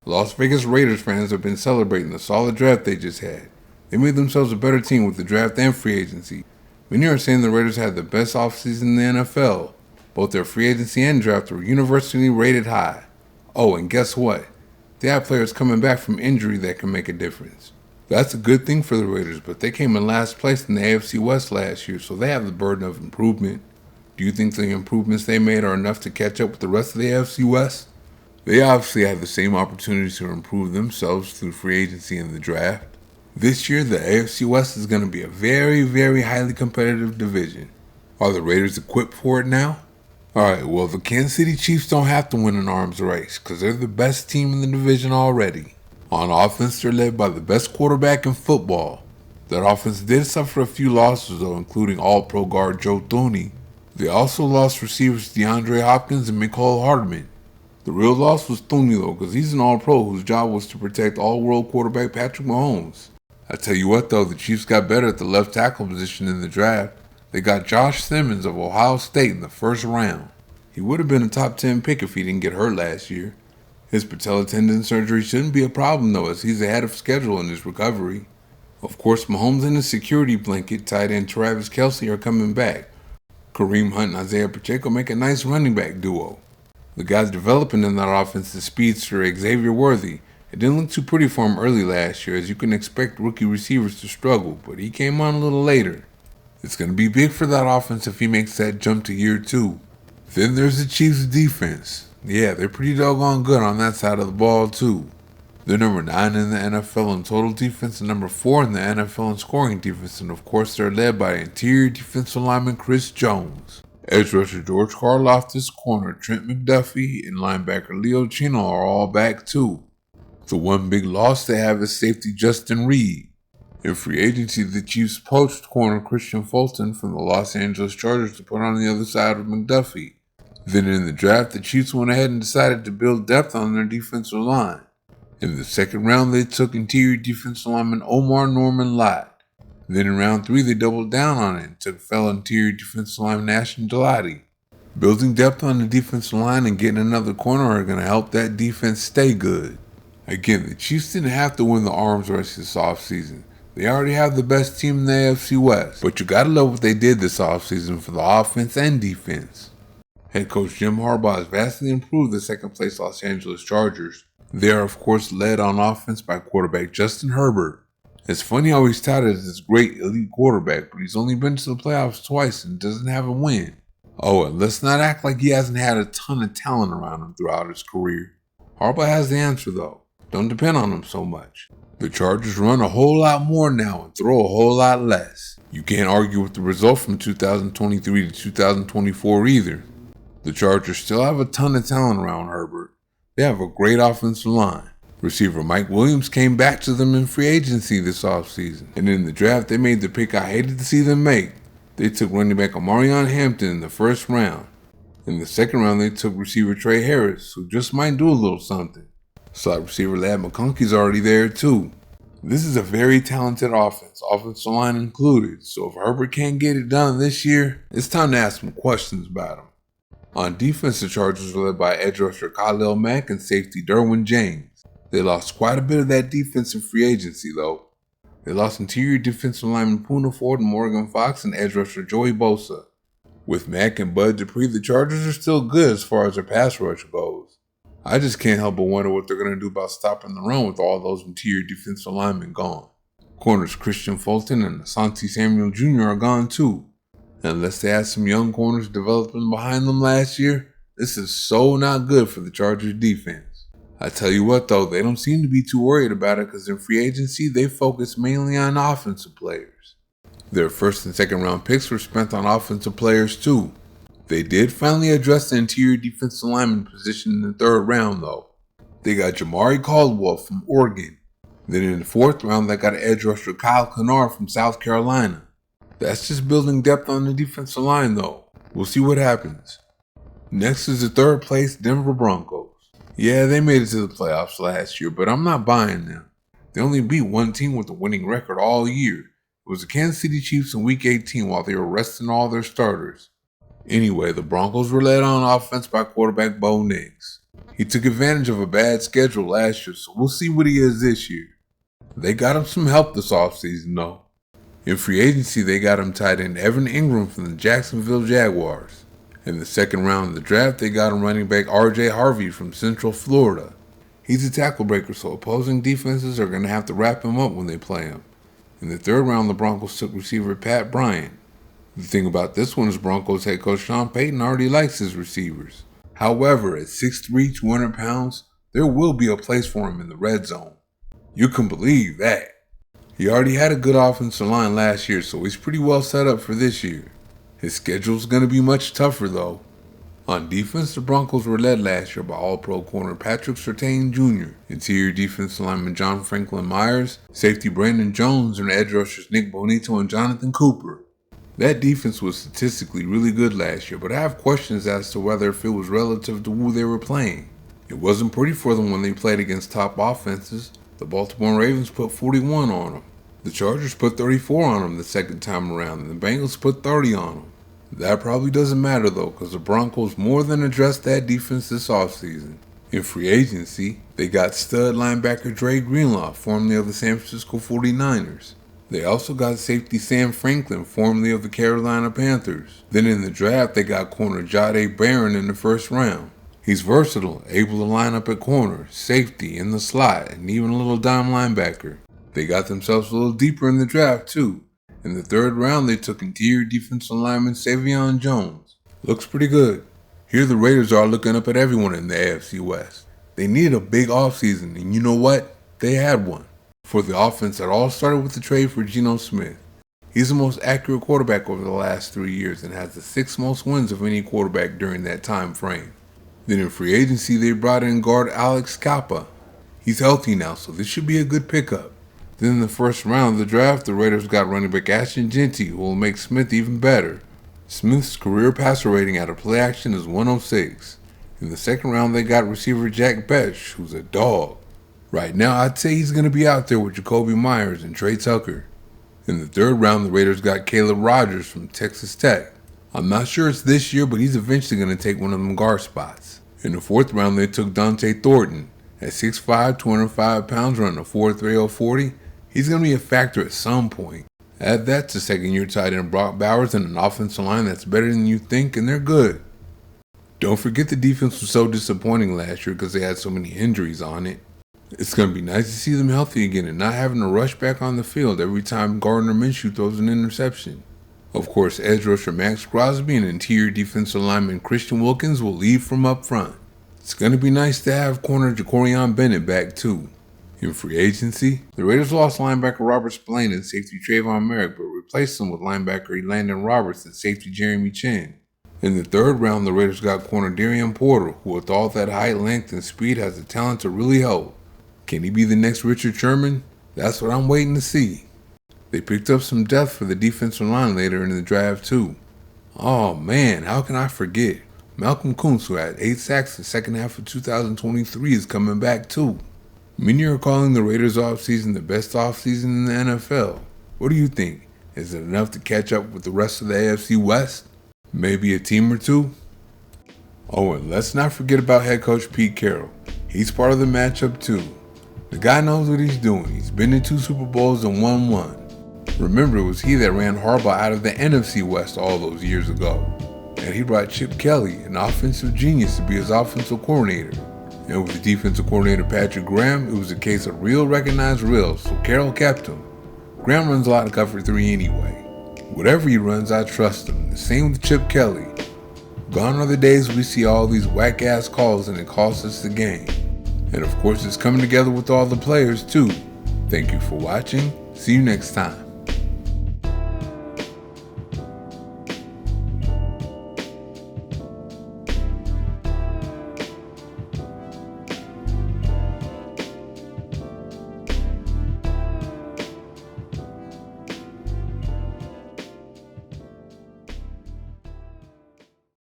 Las Vegas Raiders fans have been celebrating the solid draft they just had. They made themselves a better team with the draft and free agency. Many are saying the Raiders had the best offseason in the NFL. Both their free agency and draft were universally rated high. Oh, and guess what? They have players coming back from injury that can make a difference. That's a good thing for the Raiders, but they came in last place in the AFC West last year, so they have the burden of improvement. Do you think the improvements they made are enough to catch up with the rest of the AFC West? They obviously have the same opportunities to improve themselves through free agency and the draft. This year, the AFC West is going to be a very, very highly competitive division. Are the Raiders equipped for it now? Alright, well, the Kansas City Chiefs don't have to win an arms race because they're the best team in the division already. On offense, they're led by the best quarterback in football. That offense did suffer a few losses, though, including All-Pro guard Joe Thuney. They also lost receivers DeAndre Hopkins and Mecole Hardman. The real loss was Thuney, though, because he's an All-Pro whose job was to protect All-World quarterback Patrick Mahomes. I tell you what, though, the Chiefs got better at the left tackle position in the draft. They got Josh Simmons of Ohio State in the first round. He would have been a top 10 pick if he didn't get hurt last year. His patella tendon surgery shouldn't be a problem, though, as he's ahead of schedule in his recovery. Of course, Mahomes and his security blanket, tight end Travis Kelce, are coming back. Kareem Hunt and Isaiah Pacheco make a nice running back duo. The guys developing in that offense is speedster Xavier Worthy. It didn't look too pretty for him early last year, as you can expect rookie receivers to struggle, but he came on a little later. It's going to be big for that offense if he makes that jump to year 2. Then there's the Chiefs' defense. Yeah, they're pretty doggone good on that side of the ball too. They're number 9 in the NFL in total defense and number 4 in the NFL in scoring defense, and of course they're led by interior defensive lineman Chris Jones. Edge rusher George Karlaftis, corner Trent McDuffie, and linebacker Leo Chino are all back too. The one big loss they have is safety Justin Reed. In free agency, the Chiefs poached corner Christian Fulton from the Los Angeles Chargers to put on the other side of McDuffie. Then in the draft, the Chiefs went ahead and decided to build depth on their defensive line. In the second round, they took interior defensive lineman Omar Norman Lott. Then in round 3, they doubled down on it and took fellow interior defensive lineman Ashton Delati. Building depth on the defensive line and getting another corner are going to help that defense stay good. Again, the Chiefs didn't have to win the arms race this offseason. They already have the best team in the AFC West, but you gotta love what they did this offseason for the offense and defense. Head coach Jim Harbaugh has vastly improved the second-place Los Angeles Chargers. They are, of course, led on offense by quarterback Justin Herbert. It's funny how he's touted as this great elite quarterback, but he's only been to the playoffs twice and doesn't have a win. Oh, and let's not act like he hasn't had a ton of talent around him throughout his career. Harbaugh has the answer, though. Don't depend on him so much. The Chargers run a whole lot more now and throw a whole lot less. You can't argue with the result from 2023 to 2024 either. The Chargers still have a ton of talent around Herbert. They have a great offensive line. Receiver Mike Williams came back to them in free agency this offseason. And in the draft, they made the pick I hated to see them make. They took running back Omarion Hampton in the first round. In the second round, they took receiver Trey Harris, who just might do a little something. Slot receiver Ladd McConkey's already there too. This is a very talented offense, offensive line included, so if Herbert can't get it done this year, it's time to ask some questions about him. On defense, the Chargers are led by edge rusher Khalil Mack and safety Derwin James. They lost quite a bit of that defense in free agency, though. They lost interior defensive lineman Poona Ford and Morgan Fox and edge rusher Joey Bosa. With Mack and Bud Dupree, the Chargers are still good as far as their pass rush goes. I just can't help but wonder what they're going to do about stopping the run with all those interior defensive linemen gone. Corners Christian Fulton and Asante Samuel Jr. are gone too. Unless they had some young corners developing behind them last year, this is so not good for the Chargers defense. I tell you what though, they don't seem to be too worried about it because in free agency they focus mainly on offensive players. Their first and second round picks were spent on offensive players too. They did finally address the interior defensive lineman position in the third round though. They got Jamari Caldwell from Oregon. Then in the fourth round they got edge rusher Kyle Kennard from South Carolina. That's just building depth on the defensive line though. We'll see what happens. Next is the third place Denver Broncos. Yeah, they made it to the playoffs last year, but I'm not buying them. They only beat one team with a winning record all year. It was the Kansas City Chiefs in Week 18 while they were resting all their starters. Anyway, the Broncos were led on offense by quarterback Bo Nix. He took advantage of a bad schedule last year, so we'll see what he is this year. They got him some help this offseason though. In free agency, they got him tight end Evan Ingram from the Jacksonville Jaguars. In the second round of the draft, they got him running back RJ Harvey from Central Florida. He's a tackle breaker, so opposing defenses are going to have to wrap him up when they play him. In the third round, the Broncos took receiver Pat Bryant. The thing about this one is Broncos head coach Sean Payton already likes his receivers. However, at 6'3", 200 pounds, there will be a place for him in the red zone. You can believe that. He already had a good offensive line last year, so he's pretty well set up for this year. His schedule's going to be much tougher though. On defense, the Broncos were led last year by All-Pro corner Patrick Surtain Jr., interior defensive lineman John Franklin Myers, safety Brandon Jones, and edge rushers Nick Bonito and Jonathan Cooper. That defense was statistically really good last year, but I have questions as to whether if it was relative to who they were playing. It wasn't pretty for them when they played against top offenses. The Baltimore Ravens put 41 on them. The Chargers put 34 on them the second time around, and the Bengals put 30 on them. That probably doesn't matter though, because the Broncos more than addressed that defense this offseason. In free agency, they got stud linebacker Dre Greenlaw, formerly of the San Francisco 49ers. They also got safety Sam Franklin, formerly of the Carolina Panthers. Then in the draft, they got corner Jahdae Barron in the first round. He's versatile, able to line up at corner, safety, in the slot, and even a little dime linebacker. They got themselves a little deeper in the draft too. In the third round, they took interior defensive lineman Savion Jones. Looks pretty good. Here the Raiders are looking up at everyone in the AFC West. They needed a big offseason, and you know what? They had one. For the offense, it all started with the trade for Geno Smith. He's the most accurate quarterback over the last 3 years and has the 6th most wins of any quarterback during that time frame. Then in free agency, they brought in guard Alex Kappa. He's healthy now, so this should be a good pickup. Then in the first round of the draft, the Raiders got running back Ashton Jeanty, who will make Smith even better. Smith's career passer rating out of play action is 106. In the second round, they got receiver Jack Bech, who's a dog. Right now, I'd say he's going to be out there with Jacoby Myers and Trey Tucker. In the third round, the Raiders got Caleb Rogers from Texas Tech. I'm not sure it's this year, but he's eventually going to take one of them guard spots. In the fourth round, they took Dante Thornton. At 6'5", 205 pounds, running a 4.30 40, he's going to be a factor at some point. Add that to second-year tight end Brock Bowers and an offensive line that's better than you think, and they're good. Don't forget the defense was so disappointing last year because they had so many injuries on it. It's going to be nice to see them healthy again and not having to rush back on the field every time Gardner Minshew throws an interception. Of course, edge rusher Max Crosby and interior defensive lineman Christian Wilkins will lead from up front. It's going to be nice to have corner Jacorian Bennett back too. In free agency, the Raiders lost linebacker Robert Spillane and safety Trayvon Merrick, but replaced them with linebacker Landon Roberts and safety Jeremy Chin. In the third round, the Raiders got corner Darian Porter, who with all that height, length, and speed has the talent to really help. Can he be the next Richard Sherman? That's what I'm waiting to see. They picked up some depth for the defensive line later in the draft too. Oh man, how can I forget? Malcolm Kuntz, who had 8 sacks the second half of 2023, is coming back too. Many are calling the Raiders offseason the best offseason in the NFL. What do you think? Is it enough to catch up with the rest of the AFC West? Maybe a team or two? Oh, and let's not forget about head coach Pete Carroll. He's part of the matchup too. The guy knows what he's doing. He's been in 2 Super Bowls and won 1. Remember, it was he that ran Harbaugh out of the NFC West all those years ago. And he brought Chip Kelly, an offensive genius, to be his offensive coordinator. And with the defensive coordinator Patrick Graham, it was a case of real recognized real, so Carroll kept him. Graham runs a lot of cover 3 anyway. Whatever he runs, I trust him. The same with Chip Kelly. Gone are the days we see all these whack-ass calls and it costs us the game. And of course, it's coming together with all the players too. Thank you for watching. See you next time.